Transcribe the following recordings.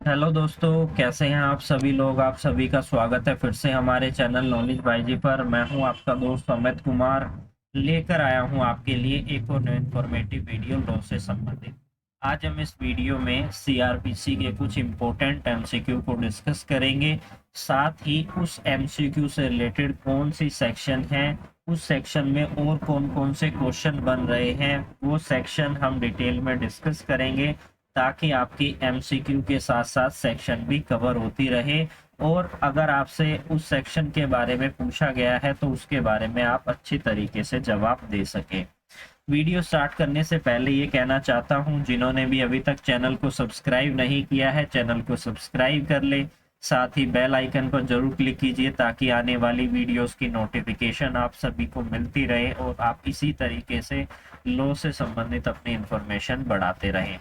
Hello दोस्तों, कैसे हैं आप सभी लोग। आप सभी का स्वागत है फिर से हमारे चैनल नॉलेज बाईजी पर। मैं हूं आपका दोस्त अमित कुमार, लेकर आया हूं आपके लिए एक और इन्फॉर्मेटिव वीडियो लॉ से संबंधित। आज हम इस वीडियो में सीआरपीसी के कुछ इम्पोर्टेंट एमसीक्यू को डिस्कस करेंगे। साथ ही उस एमसीक्यू से रिलेटेड कौन सी सेक्शन है, उस सेक्शन में और कौन कौन से क्वेश्चन बन रहे हैं, वो सेक्शन हम डिटेल में डिस्कस करेंगे, ताकि आपकी एमसीक्यू के साथ साथ सेक्शन भी कवर होती रहे। और अगर आपसे उस सेक्शन के बारे में पूछा गया है तो उसके बारे में आप अच्छी तरीके से जवाब दे सके। वीडियो स्टार्ट करने से पहले ये कहना चाहता हूं, जिन्होंने भी अभी तक चैनल को सब्सक्राइब नहीं किया है, चैनल को सब्सक्राइब कर ले। साथ ही बेल आइकन पर जरूर क्लिक कीजिए ताकि आने वाली वीडियोस की नोटिफिकेशन आप सभी को मिलती रहे और आप इसी तरीके से लॉ से संबंधित अपनी इंफॉर्मेशन बढ़ाते रहें।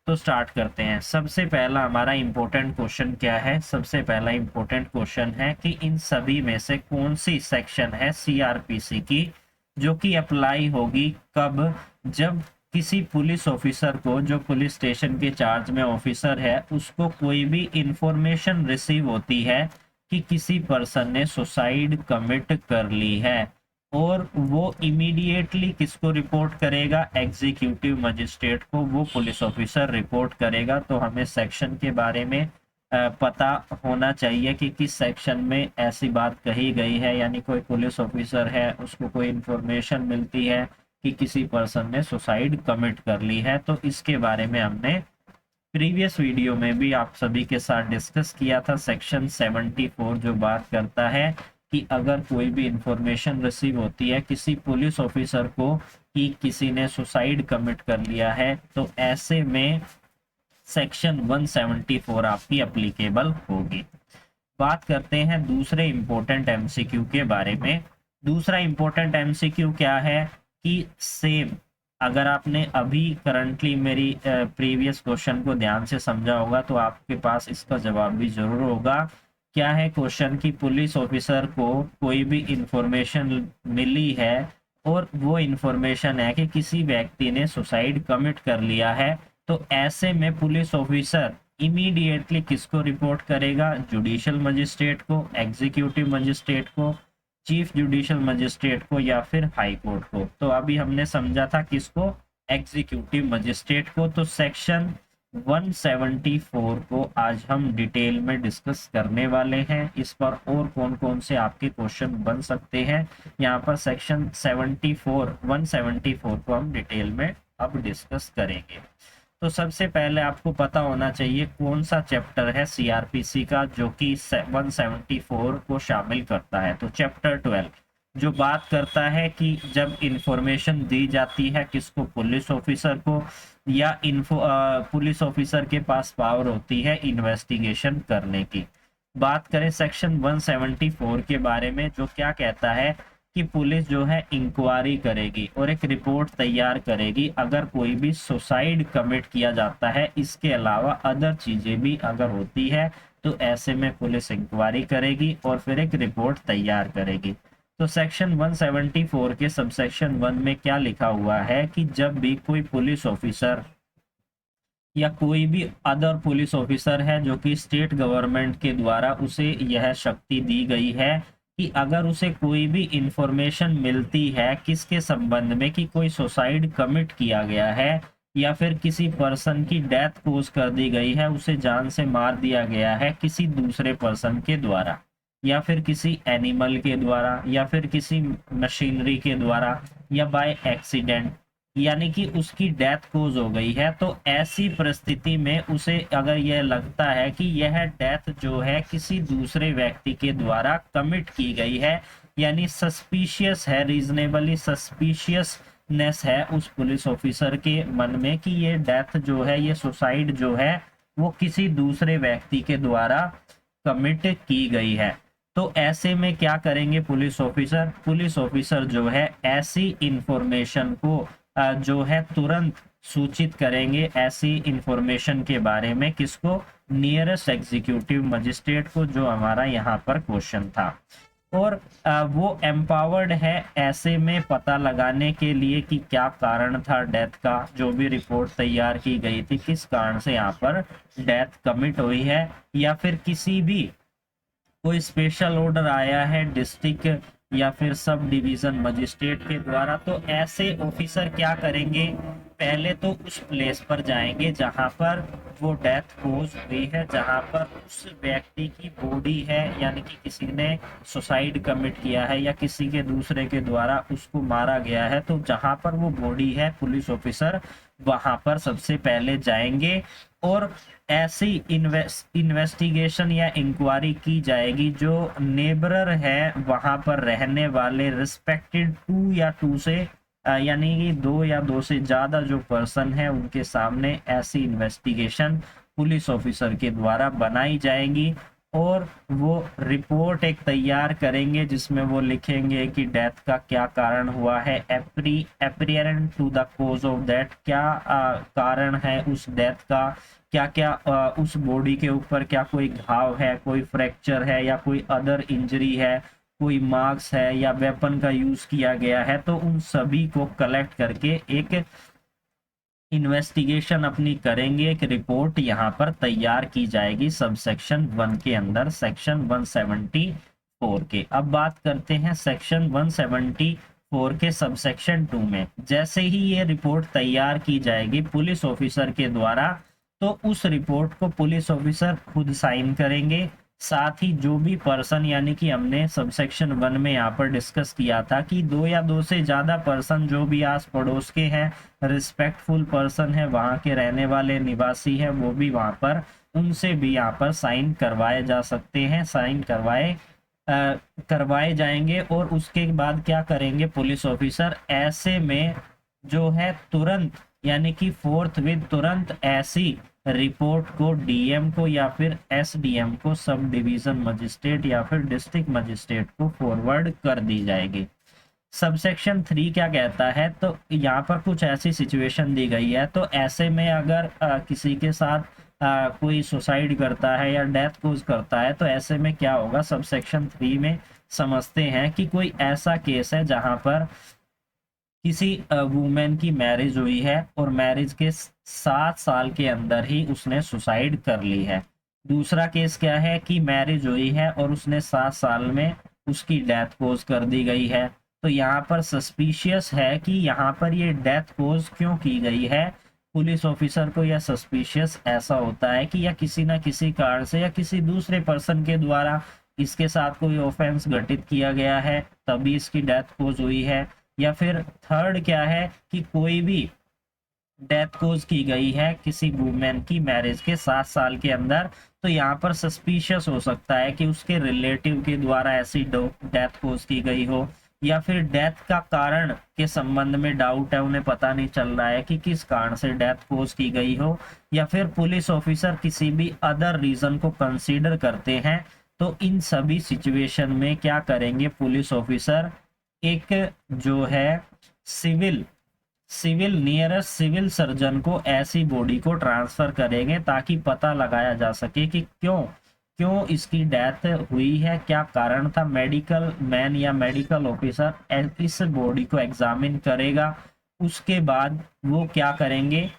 तो स्टार्ट करते हैं। सबसे पहला हमारा इंपॉर्टेंट क्वेश्चन क्या है। सबसे पहला इंपॉर्टेंट क्वेश्चन है कि इन सभी में से कौन सी सेक्शन है सीआरपीसी की जो कि अप्लाई होगी कब, जब किसी पुलिस ऑफिसर को, जो पुलिस स्टेशन के चार्ज में ऑफिसर है, उसको कोई भी इंफॉर्मेशन रिसीव होती है कि किसी पर्सन ने सुसाइड कमिट कर ली है, और वो इमीडिएटली किसको रिपोर्ट करेगा, एग्जीक्यूटिव मजिस्ट्रेट को वो पुलिस ऑफिसर रिपोर्ट करेगा। तो हमें सेक्शन के बारे में पता होना चाहिए कि किस सेक्शन में ऐसी बात कही गई है, यानी कोई पुलिस ऑफिसर है, उसको कोई इंफॉर्मेशन मिलती है कि किसी पर्सन ने सुसाइड कमिट कर ली है। तो इसके बारे में हमने प्रीवियस वीडियो में भी आप सभी के साथ डिस्कस किया था। सेक्शन 74 जो बात करता है कि अगर कोई भी इंफॉर्मेशन रिसीव होती है किसी पुलिस ऑफिसर को कि किसी ने सुसाइड कमिट कर लिया है, तो ऐसे में सेक्शन 174 आपकी अप्लीकेबल होगी। बात करते हैं दूसरे इंपॉर्टेंट एमसीक्यू के बारे में। दूसरा इंपॉर्टेंट एमसीक्यू क्या है कि सेम, अगर आपने अभी करंटली मेरी प्रीवियस क्वेश्चन को ध्यान से समझा होगा तो आपके पास इसका जवाब भी जरूर होगा। क्या है क्वेश्चन कि पुलिस ऑफिसर को कोई भी इंफॉर्मेशन मिली है और वो इंफॉर्मेशन है कि किसी व्यक्ति ने सुसाइड कमिट कर लिया है, तो ऐसे में पुलिस ऑफिसर इमीडिएटली किसको रिपोर्ट करेगा, जुडिशियल मजिस्ट्रेट को, एग्जीक्यूटिव मजिस्ट्रेट को, चीफ जुडिशियल मजिस्ट्रेट को, या फिर हाई कोर्ट को। तो अभी हमने समझा था किसको, एग्जीक्यूटिव मजिस्ट्रेट को। तो सेक्शन 174 को आज हम डिटेल में डिस्कस करने वाले हैं। इस पर और कौन कौन से आपके क्वेश्चन बन सकते हैं, यहाँ पर सेक्शन 174 को हम डिटेल में अब डिस्कस करेंगे। तो सबसे पहले आपको पता होना चाहिए कौन सा चैप्टर है सीआरपीसी का जो कि 174 को शामिल करता है। तो चैप्टर 12 जो बात करता है कि जब इंफॉर्मेशन दी जाती है किसको, पुलिस ऑफिसर को, या पुलिस ऑफिसर के पास पावर होती है इन्वेस्टिगेशन करने की। बात करें सेक्शन 174 के बारे में, जो क्या कहता है कि पुलिस जो है इंक्वायरी करेगी और एक रिपोर्ट तैयार करेगी अगर कोई भी सुसाइड कमिट किया जाता है। इसके अलावा अदर चीजें भी अगर होती है तो ऐसे में पुलिस इंक्वायरी करेगी और फिर एक रिपोर्ट तैयार करेगी। तो सेक्शन 174 के सबसेक्शन 1 में क्या लिखा हुआ है कि जब भी कोई पुलिस ऑफिसर या कोई भी अदर पुलिस ऑफिसर है जो कि स्टेट गवर्नमेंट के द्वारा उसे यह शक्ति दी गई है कि अगर उसे कोई भी इंफॉर्मेशन मिलती है किसके संबंध में कि कोई सुसाइड कमिट किया गया है, या फिर किसी पर्सन की डेथ कोज कर दी गई है, उसे जान से मार दिया गया है किसी दूसरे पर्सन के द्वारा, या फिर किसी एनिमल के द्वारा, या फिर किसी मशीनरी के द्वारा, या बाय एक्सीडेंट, यानी कि उसकी डेथ कोज हो गई है, तो ऐसी परिस्थिति में उसे अगर यह लगता है कि यह डेथ जो है किसी दूसरे व्यक्ति के द्वारा कमिट की गई है, यानी सस्पिशियस है, रीजनेबली सस्पिशियसनेस है उस पुलिस ऑफिसर के मन में कि ये डेथ जो है, ये सुसाइड जो है वो किसी दूसरे व्यक्ति के द्वारा कमिट की गई है, तो ऐसे में क्या करेंगे पुलिस ऑफिसर जो है ऐसी इंफॉर्मेशन को जो है तुरंत सूचित करेंगे ऐसी इंफॉर्मेशन के बारे में किसको, नियरेस्ट एग्जीक्यूटिव मजिस्ट्रेट को, जो हमारा यहाँ पर क्वेश्चन था। और वो एम्पावर्ड है ऐसे में पता लगाने के लिए कि क्या कारण था डेथ का, जो भी रिपोर्ट तैयार की गई थी किस कारण से यहाँ पर डेथ कमिट हुई है, या फिर किसी भी कोई स्पेशल ऑर्डर आया है डिस्ट्रिक्ट या फिर सब डिवीजन मजिस्ट्रेट के द्वारा, तो ऐसे ऑफिसर क्या करेंगे, पहले तो उस प्लेस पर जाएंगे जहां पर वो डेथ कोज हुई है, जहां पर उस व्यक्ति की बॉडी है, यानी कि किसी ने सुसाइड कमिट किया है या किसी के दूसरे के द्वारा उसको मारा गया है, तो जहां पर वो बॉडी है पुलिस ऑफिसर वहां पर सबसे पहले जाएंगे और ऐसी इन्वेस्टिगेशन या इंक्वायरी की जाएगी जो नेबरर है वहां पर रहने वाले रिस्पेक्टेड टू या टू से यानी कि दो या दो से ज्यादा जो पर्सन है उनके सामने ऐसी इन्वेस्टिगेशन पुलिस ऑफिसर के द्वारा बनाई जाएगी और वो रिपोर्ट एक तैयार करेंगे जिसमें वो लिखेंगे कि डेथ का क्या कारण हुआ है, apparent to the cause of death, क्या कारण है उस डेथ का, क्या क्या उस बॉडी के ऊपर क्या कोई घाव है, कोई फ्रैक्चर है या कोई अदर इंजरी है, कोई मार्क्स है या वेपन का यूज किया गया है, तो उन सभी को कलेक्ट करके एक इन्वेस्टिगेशन अपनी करेंगे, एक रिपोर्ट यहाँ पर तैयार की जाएगी सबसेक्शन 1 के अंदर, सेक्शन 174 के। अब बात करते हैं सेक्शन 174 के सबसेक्शन 2 में। जैसे ही ये रिपोर्ट तैयार की जाएगी पुलिस ऑफिसर के द्वारा, तो उस रिपोर्ट को पुलिस ऑफिसर खुद साइन करेंगे, साथ ही जो भी पर्सन, यानी कि हमने सबसेक्शन 1 में यहाँ पर डिस्कस किया था कि दो या दो से ज्यादा पर्सन जो भी आस पड़ोस के हैं, रिस्पेक्टफुल पर्सन है, वहां के रहने वाले निवासी हैं, वो भी वहां पर उनसे भी यहाँ पर साइन करवाए जा सकते हैं, साइन करवाए जाएंगे। और उसके बाद क्या करेंगे पुलिस ऑफिसर, ऐसे में जो है तुरंत यानी कि फोर्थ विद तुरंत ऐसी रिपोर्ट को डीएम को या फिर एसडीएम को, सब डिवीजन मजिस्ट्रेट या फिर डिस्ट्रिक्ट मजिस्ट्रेट को फॉरवर्ड कर दी जाएगी। सबसेक्शन 3 क्या कहता है, तो यहाँ पर कुछ ऐसी सिचुएशन दी गई है, तो ऐसे में अगर किसी के साथ कोई सुसाइड करता है या डेथ कोज करता है, तो ऐसे में क्या होगा, सबसेक्शन 3 में समझते हैं कि कोई ऐसा केस है जहां पर किसी वुमेन की मैरिज हुई है और मैरिज के 7 साल के अंदर ही उसने सुसाइड कर ली है। दूसरा केस क्या है कि मैरिज हुई है और उसने 7 साल में उसकी डेथ कोज कर दी गई है। तो यहाँ पर सस्पिशियस है कि यहाँ पर ये डेथ कोज क्यों की गई है। पुलिस ऑफिसर को यह सस्पिशियस ऐसा होता है कि या किसी ना किसी कारण से या किसी दूसरे पर्सन के द्वारा इसके साथ कोई ऑफेंस घटित किया गया है तभी इसकी डेथ कोज हुई है, या फिर थर्ड क्या है कि कोई भी डेथ कोज की गई है किसी वुमेन की मैरिज के 7 साल के अंदर, तो यहाँ पर सस्पिशियस हो सकता है कि उसके रिलेटिव के द्वारा ऐसी डेथ कोज की गई हो, या फिर डेथ का कारण के संबंध में डाउट है, उन्हें पता नहीं चल रहा है कि किस कारण से डेथ कोज की गई हो, या फिर पुलिस ऑफिसर किसी भी अदर रीजन को कंसीडर करते हैं। तो इन सभी सिचुएशन में क्या करेंगे पुलिस ऑफिसर, एक जो है सिविल नियरेस्ट सिविल सर्जन को ऐसी बॉडी को ट्रांसफर करेंगे ताकि पता लगाया जा सके कि क्यों क्यों इसकी डेथ हुई है, क्या कारण था। मेडिकल मैन या मेडिकल ऑफिसर इस बॉडी को एग्जामिन करेगा, उसके बाद वो क्या करेंगे,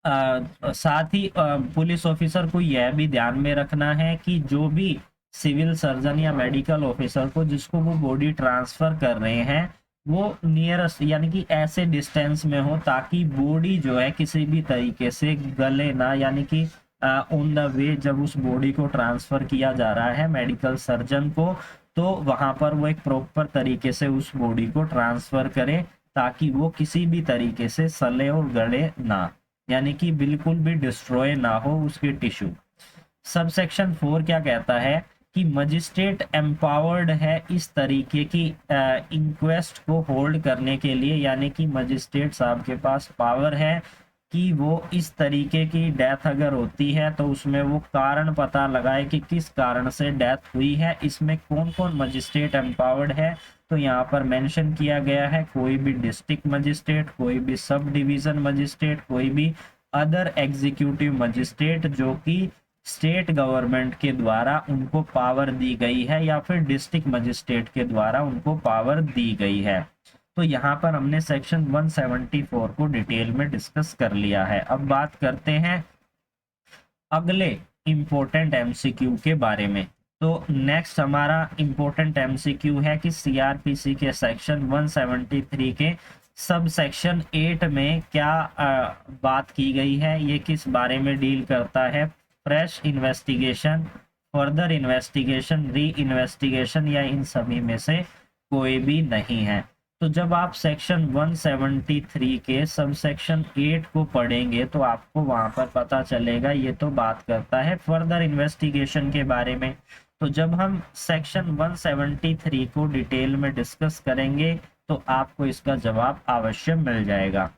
साथ ही पुलिस ऑफिसर को यह भी ध्यान में रखना है कि जो भी सिविल सर्जन या मेडिकल ऑफिसर को जिसको वो बॉडी ट्रांसफर कर रहे हैं वो नियरेस्ट यानी कि ऐसे डिस्टेंस में हो ताकि बॉडी जो है किसी भी तरीके से गले ना, यानी कि ऑन द वे जब उस बॉडी को ट्रांसफर किया जा रहा है मेडिकल सर्जन को, तो वहां पर वो एक प्रॉपर तरीके से उस बॉडी को ट्रांसफर करे ताकि वो किसी भी तरीके से सले और गले ना, यानी कि बिल्कुल भी डिस्ट्रॉय ना हो उसके टिश्यू। सबसेक्शन 4 क्या कहता है कि मजिस्ट्रेट एम्पावर्ड है इस तरीके की इंक्वेस्ट को होल्ड करने के लिए, यानी कि मजिस्ट्रेट साहब के पास पावर है कि वो इस तरीके की डेथ अगर होती है तो उसमें वो कारण पता लगाए कि किस कारण से डेथ हुई है। इसमें कौन कौन मजिस्ट्रेट एम्पावर्ड है, तो यहाँ पर मेंशन किया गया है कोई भी डिस्ट्रिक्ट मजिस्ट्रेट, कोई भी सब डिवीजन मजिस्ट्रेट, कोई भी अदर एग्जीक्यूटिव मजिस्ट्रेट जो कि स्टेट गवर्नमेंट के द्वारा उनको पावर दी गई है या फिर डिस्ट्रिक्ट मजिस्ट्रेट के द्वारा उनको पावर दी गई है। तो यहाँ पर हमने सेक्शन 174 को डिटेल में डिस्कस कर लिया है। अब बात करते हैं अगले इम्पोर्टेंट एमसीक्यू के बारे में। तो नेक्स्ट हमारा इम्पोर्टेंट एमसीक्यू है कि सीआरपीसी के सेक्शन 173 के सब सेक्शन 8 में क्या बात की गई है, ये किस बारे में डील करता है। फ्रेश इन्वेस्टिगेशन, फर्दर इन्वेस्टिगेशन, री इन्वेस्टिगेशन या इन सभी में से कोई भी नहीं है। तो जब आप सेक्शन 173 के सब सेक्शन 8 को पढ़ेंगे तो आपको वहां पर पता चलेगा ये तो बात करता है फर्दर इन्वेस्टिगेशन के बारे में। तो जब हम सेक्शन 173 को डिटेल में डिस्कस करेंगे तो आपको इसका जवाब अवश्य मिल जाएगा।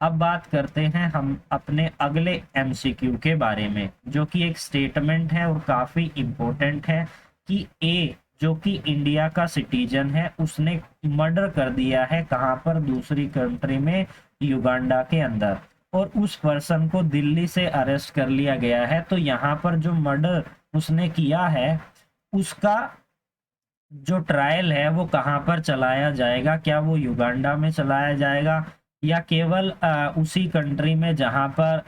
अब बात करते हैं हम अपने अगले एमसीक्यू के बारे में, जो कि एक स्टेटमेंट है और काफी इंपॉर्टेंट है कि ए जो कि इंडिया का सिटीजन है उसने मर्डर कर दिया है कहां पर, दूसरी कंट्री में, युगांडा के अंदर, और उस पर्सन को दिल्ली से अरेस्ट कर लिया गया है। तो यहाँ पर जो मर्डर उसने किया है उसका जो ट्रायल है वो कहाँ पर चलाया जाएगा, क्या वो युगांडा में चलाया जाएगा या केवल उसी कंट्री में जहां पर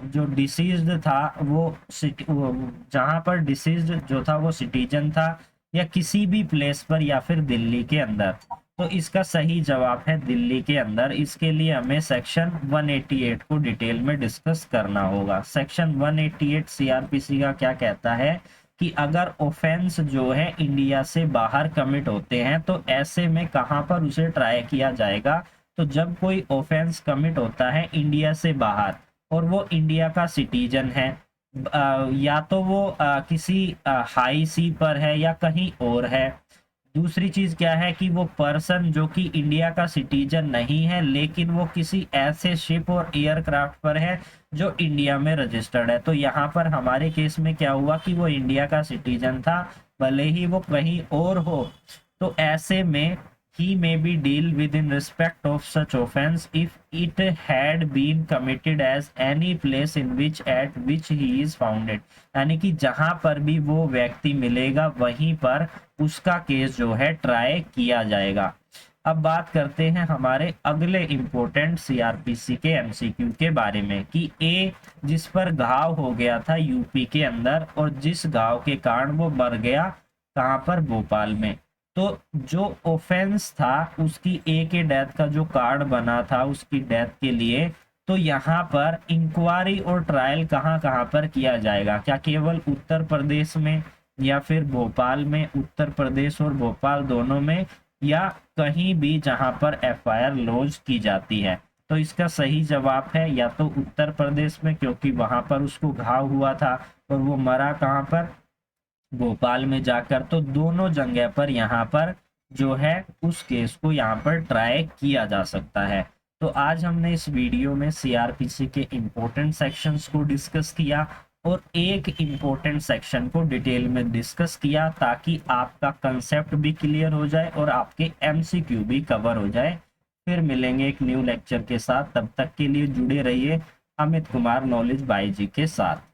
जो डिसीज्ड था वो जहां पर डिसीज्ड जो था वो सिटीजन था, या किसी भी प्लेस पर, या फिर दिल्ली के अंदर। तो इसका सही जवाब है दिल्ली के अंदर। इसके लिए हमें सेक्शन 188 को डिटेल में डिस्कस करना होगा। सेक्शन 188 सीआरपीसी का क्या कहता है कि अगर ऑफेंस जो है इंडिया से बाहर कमिट होते हैं तो ऐसे में कहां पर उसे ट्राई किया जाएगा। तो जब कोई ऑफेंस कमिट होता है इंडिया से बाहर और वो इंडिया का सिटीजन है, या तो वो किसी हाई सी पर है या कहीं और है। दूसरी चीज क्या है कि वो पर्सन जो कि इंडिया का सिटीजन नहीं है लेकिन वो किसी ऐसे शिप और एयरक्राफ्ट पर है जो इंडिया में रजिस्टर्ड है। तो यहाँ पर हमारे केस में क्या हुआ कि वो इंडिया का सिटीजन था भले ही वो कहीं और हो। तो ऐसे में he may be deal with in respect of such offense if it had been committed as any place in which at which he is founded, यानी कि जहां पर भी वो व्यक्ति मिलेगा वहीं पर उसका केस जो है ट्राई किया जाएगा। अब बात करते हैं हमारे अगले इम्पोर्टेंट सीआरपीसी के एमसीक्यू के बारे में कि ए जिस पर घाव हो गया था यूपी के अंदर और जिस घाव के कारण वो मर गया कहां पर, भोपाल में। तो जो ऑफेंस था उसकी ए के डेथ का जो कार्ड बना था उसकी डेथ के लिए, तो यहाँ पर इंक्वायरी और ट्रायल कहाँ कहाँ पर किया जाएगा, क्या केवल उत्तर प्रदेश में या फिर भोपाल में, उत्तर प्रदेश और भोपाल दोनों में, या कहीं भी जहां पर एफआईआर लॉन्च की जाती है। तो इसका सही जवाब है या तो उत्तर प्रदेश में क्योंकि वहां पर उसको घाव हुआ था और वो मरा कहाँ पर, भोपाल में जाकर। तो दोनों जगह पर यहाँ पर जो है उस केस को यहाँ पर ट्राई किया जा सकता है। तो आज हमने इस वीडियो में सीआरपीसी के इम्पोर्टेंट सेक्शंस को डिस्कस किया और एक इम्पोर्टेंट सेक्शन को डिटेल में डिस्कस किया ताकि आपका कंसेप्ट भी क्लियर हो जाए और आपके एमसीक्यू भी कवर हो जाए। फिर मिलेंगे एक न्यू लेक्चर के साथ, तब तक के लिए जुड़े रहिए अमित कुमार नॉलेज बाई जी के साथ।